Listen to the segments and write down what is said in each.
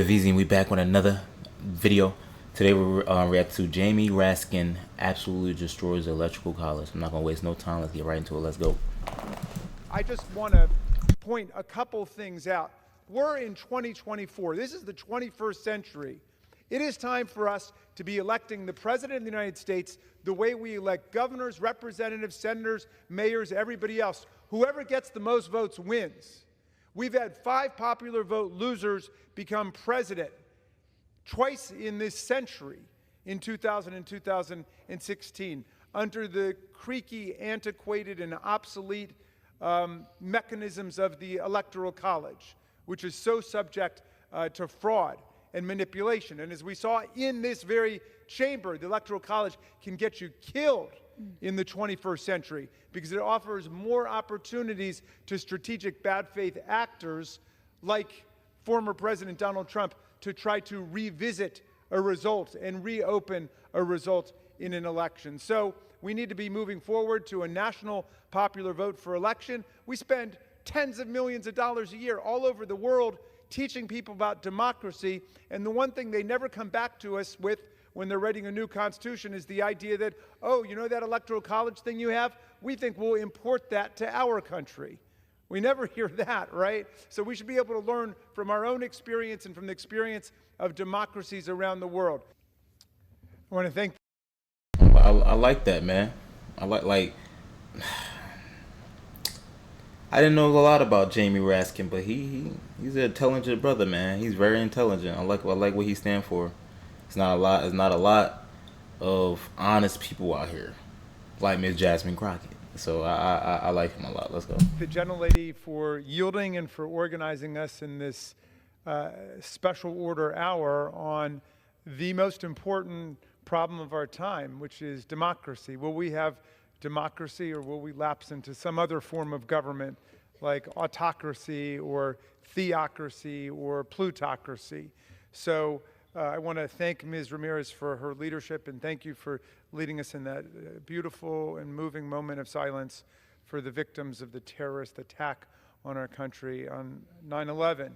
good, VZ? And we back with another video. Today we're react to Jamie Raskin absolutely destroys the electrical college. I'm not gonna waste no time. Let's get right into it. Let's go. I just want to point a couple things out. We're in 2024. This is the 21st century. It is time for us to be electing the President of the United States the way we elect governors, representatives, senators, mayors, everybody else. Whoever gets the most votes wins. We've had 5 popular vote losers become president twice in this century, in 2000 and 2016, under the creaky, antiquated, and obsolete mechanisms of the Electoral College, which is so subject to fraud and manipulation. And as we saw in this very chamber, the Electoral College can get you killed in the 21st century because it offers more opportunities to strategic bad faith actors like former President Donald Trump to try to revisit a result and reopen a result in an election. So we need to be moving forward to a national popular vote for election. We spend tens of millions of dollars a year all over the world teaching people about democracy, and the one thing they never come back to us with when they're writing a new constitution is the idea that, oh, you know that electoral college thing you have? We think we'll import that to our country. We never hear that, right? So we should be able to learn from our own experience and from the experience of democracies around the world. I want to thank. I like that, man. I didn't know a lot about Jamie Raskin, but he's an intelligent brother, man. He's very intelligent. I like what he stands for. It's not a lot of honest people out here, like Miss Jasmine Crockett. So I like him a lot. Let's go. The gentlelady for yielding and for organizing us in this special order hour on the most important problem of our time, which is democracy. Will we have democracy, or will we lapse into some other form of government like autocracy or theocracy or plutocracy? So I want to thank Ms. Ramirez for her leadership, and thank you for leading us in that beautiful and moving moment of silence for the victims of the terrorist attack on our country on 9/11.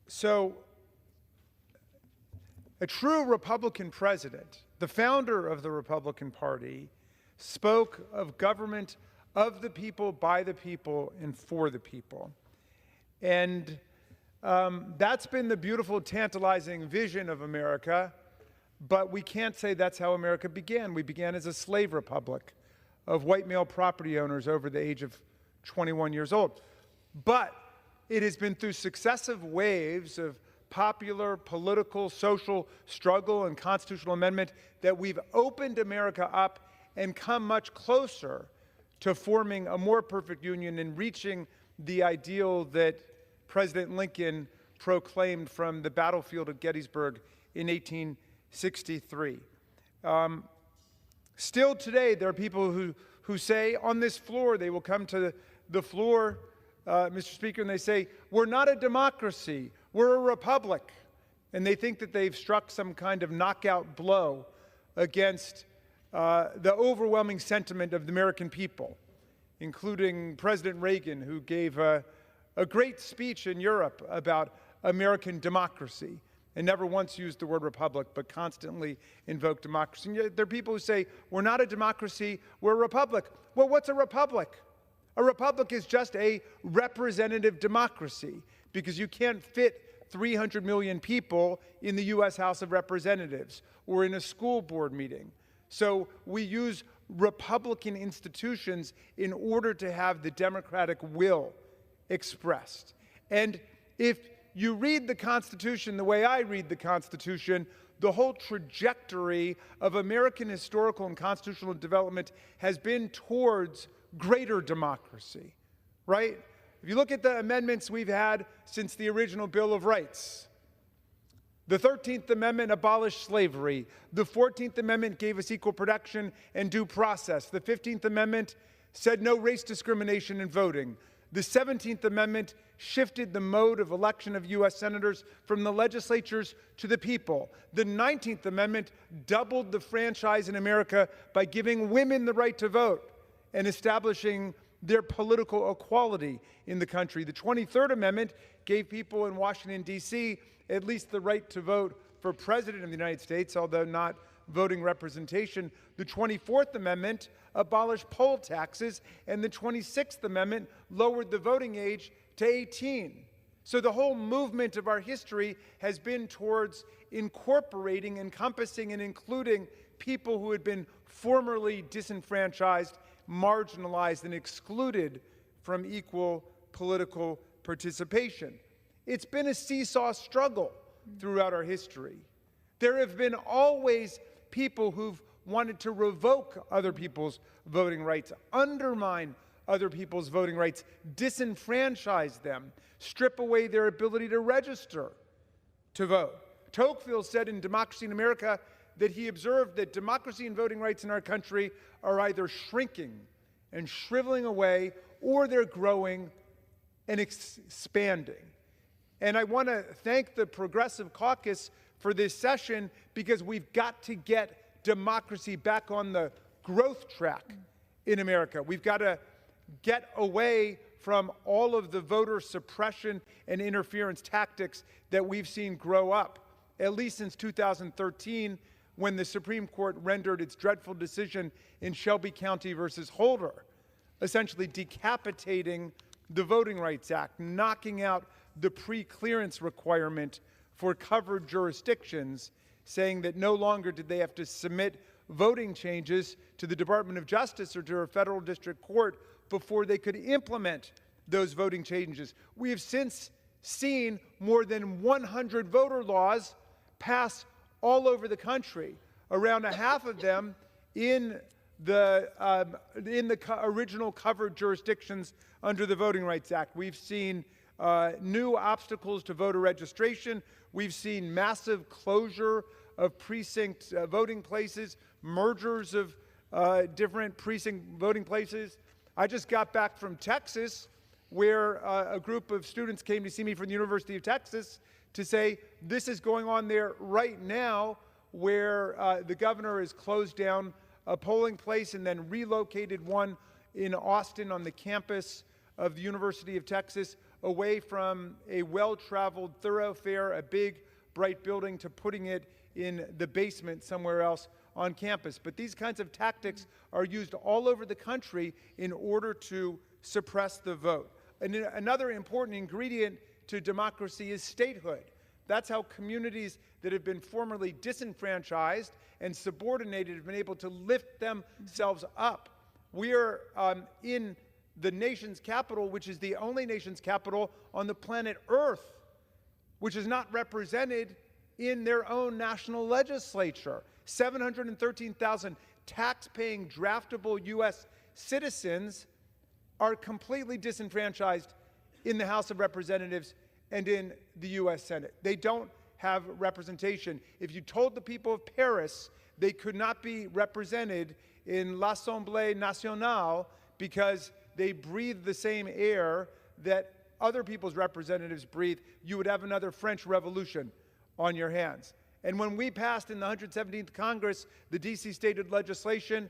So a true Republican president, the founder of the Republican Party, spoke of government of the people, by the people, and for the people. And that's been the beautiful, tantalizing vision of America, but we can't say that's how America began. We began as a slave republic of white male property owners over the age of 21 years old. But it has been through successive waves of popular, political, social struggle and constitutional amendment that we've opened America up and come much closer to forming a more perfect union and reaching the ideal that President Lincoln proclaimed from the battlefield of Gettysburg in 1863. Still today, there are people who say on this floor, they will come to the floor, Mr. Speaker, and they say, we're not a democracy, we're a republic. And they think that they've struck some kind of knockout blow against the overwhelming sentiment of the American people, including President Reagan, who gave a great speech in Europe about American democracy and never once used the word republic, but constantly invoked democracy. And yet there are people who say, we're not a democracy, we're a republic. Well, what's a republic? A republic is just a representative democracy, because you can't fit 300 million people in the U.S. House of Representatives or in a school board meeting. So we use Republican institutions in order to have the democratic will expressed. And if you read the Constitution the way I read the Constitution, the whole trajectory of American historical and constitutional development has been towards greater democracy, right? If you look at the amendments we've had since the original Bill of Rights, the 13th Amendment abolished slavery. The 14th Amendment gave us equal protection and due process. The 15th Amendment said no race discrimination in voting. The 17th Amendment shifted the mode of election of U.S. senators from the legislatures to the people. The 19th Amendment doubled the franchise in America by giving women the right to vote and establishing their political equality in the country. The 23rd Amendment gave people in Washington, D.C. at least the right to vote for president of the United States, although not voting representation. The 24th Amendment abolished poll taxes, and the 26th Amendment lowered the voting age to 18. So the whole movement of our history has been towards incorporating, encompassing, and including people who had been formerly disenfranchised, marginalized, and excluded from equal political participation. It's been a seesaw struggle throughout our history. There have been always people who've wanted to revoke other people's voting rights, undermine other people's voting rights, disenfranchise them, strip away their ability to register to vote. Tocqueville said in Democracy in America that he observed that democracy and voting rights in our country are either shrinking and shriveling away, or they're growing and expanding. And I want to thank the Progressive Caucus for this session, because we've got to get democracy back on the growth track in America. We've got to get away from all of the voter suppression and interference tactics that we've seen grow up, at least since 2013, when the Supreme Court rendered its dreadful decision in Shelby County versus Holder, essentially decapitating the Voting Rights Act, knocking out the pre-clearance requirement for covered jurisdictions, saying that no longer did they have to submit voting changes to the Department of Justice or to a federal district court before they could implement those voting changes. We have since seen more than 100 voter laws pass all over the country, around a half of them in the original covered jurisdictions under the Voting Rights Act. We've seen new obstacles to voter registration. We've seen massive closure of precinct voting places, mergers of different precinct voting places. I just got back from Texas, where a group of students came to see me from the University of Texas to say this is going on there right now, where the governor has closed down a polling place and then relocated one in Austin on the campus of the University of Texas, away from a well-traveled thoroughfare, a big, bright building, to putting it in the basement somewhere else on campus. But these kinds of tactics are used all over the country in order to suppress the vote. And another important ingredient to democracy is statehood. That's how communities that have been formerly disenfranchised and subordinated have been able to lift themselves up. We are in the nation's capital, which is the only nation's capital on the planet Earth, which is not represented in their own national legislature. 713,000 tax-paying, draftable U.S. citizens are completely disenfranchised in the House of Representatives and in the U.S. Senate. They don't have representation. If you told the people of Paris they could not be represented in l'Assemblée nationale because they breathe the same air that other people's representatives breathe, you would have another French Revolution on your hands. And when we passed in the 117th Congress the D.C. statehood legislation,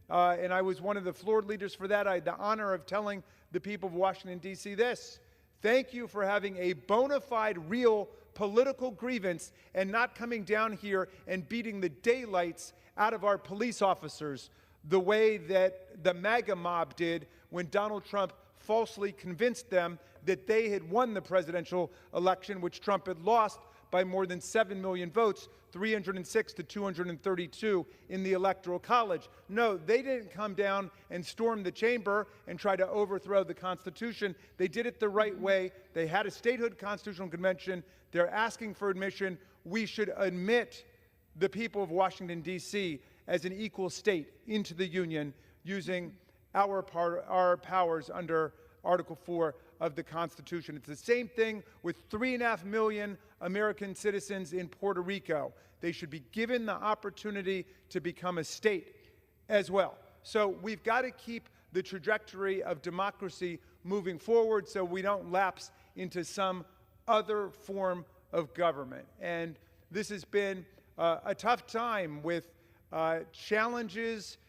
and I was one of the floor leaders for that, I had the honor of telling the people of Washington, D.C. this: thank you for having a bona fide, real political grievance and not coming down here and beating the daylights out of our police officers the way that the MAGA mob did when Donald Trump falsely convinced them that they had won the presidential election, which Trump had lost by more than 7 million votes, 306 to 232 in the Electoral College. No, they didn't come down and storm the chamber and try to overthrow the Constitution. They did it the right way. They had a statehood constitutional convention. They're asking for admission. We should admit the people of Washington, D.C. as an equal state into the Union using our powers under Article 4 of the Constitution. It's the same thing with 3.5 million American citizens in Puerto Rico. They should be given the opportunity to become a state as well. So we've got to keep the trajectory of democracy moving forward so we don't lapse into some other form of government. And this has been a tough time with challenges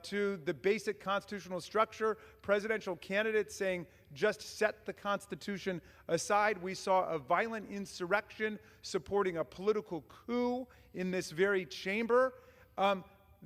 to the basic constitutional structure. Presidential candidates saying, just set the Constitution aside. We saw a violent insurrection supporting a political coup in this very chamber.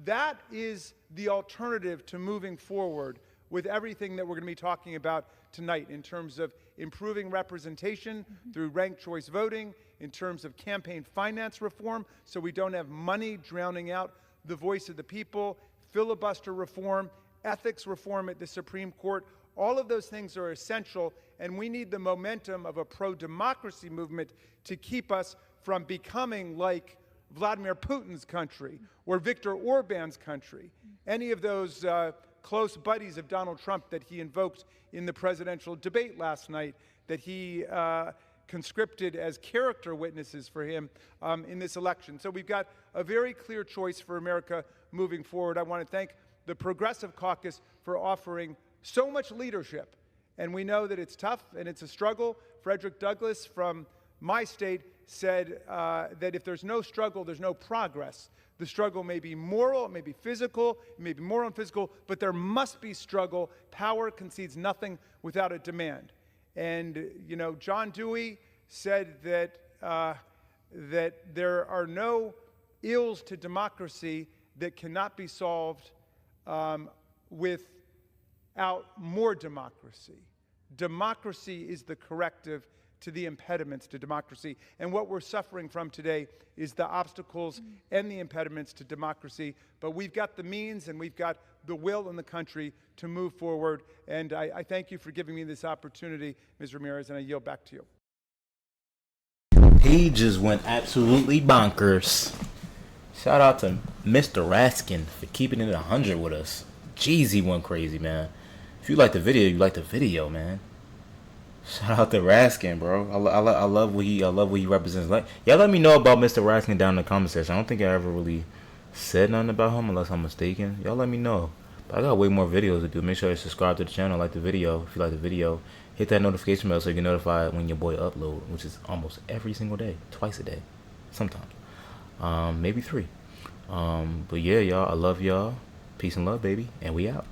That is the alternative to moving forward with everything that we're going to be talking about tonight in terms of improving representation through ranked choice voting, in terms of campaign finance reform so we don't have money drowning out the voice of the people, filibuster reform, ethics reform at the Supreme Court. All of those things are essential, and we need the momentum of a pro-democracy movement to keep us from becoming like Vladimir Putin's country or Viktor Orban's country, any of those close buddies of Donald Trump that he invoked in the presidential debate last night, that he conscripted as character witnesses for him in this election. So we've got a very clear choice for America moving forward. I want to thank the Progressive Caucus for offering so much leadership. And we know that it's tough and it's a struggle. Frederick Douglass from my state said that if there's no struggle, there's no progress. The struggle may be moral, it may be physical, it may be moral and physical, but there must be struggle. Power concedes nothing without a demand. And, you know, John Dewey said that, that there are no ills to democracy that cannot be solved without more democracy. Democracy is the corrective to the impediments to democracy. And what we're suffering from today is the obstacles and the impediments to democracy. But we've got the means and we've got the will in the country to move forward. And I thank you for giving me this opportunity, Ms. Ramirez, and I yield back to you. He just went absolutely bonkers. Shout out to Mr. Raskin for keeping it 100 with us. Jeez, he went crazy, man. If you like the video, you like the video, man. Shout out to Raskin, bro. I love what he represents. Like, y'all let me know about Mr. Raskin down in the comment section. I don't think I ever really said nothing about him unless I'm mistaken. Y'all let me know. But I got way more videos to do. Make sure you subscribe to the channel, like the video. If you like the video, hit that notification bell so you get notified when your boy upload, which is almost every single day, twice a day, sometimes, maybe 3. But yeah, y'all, I love y'all. Peace and love, baby, and we out.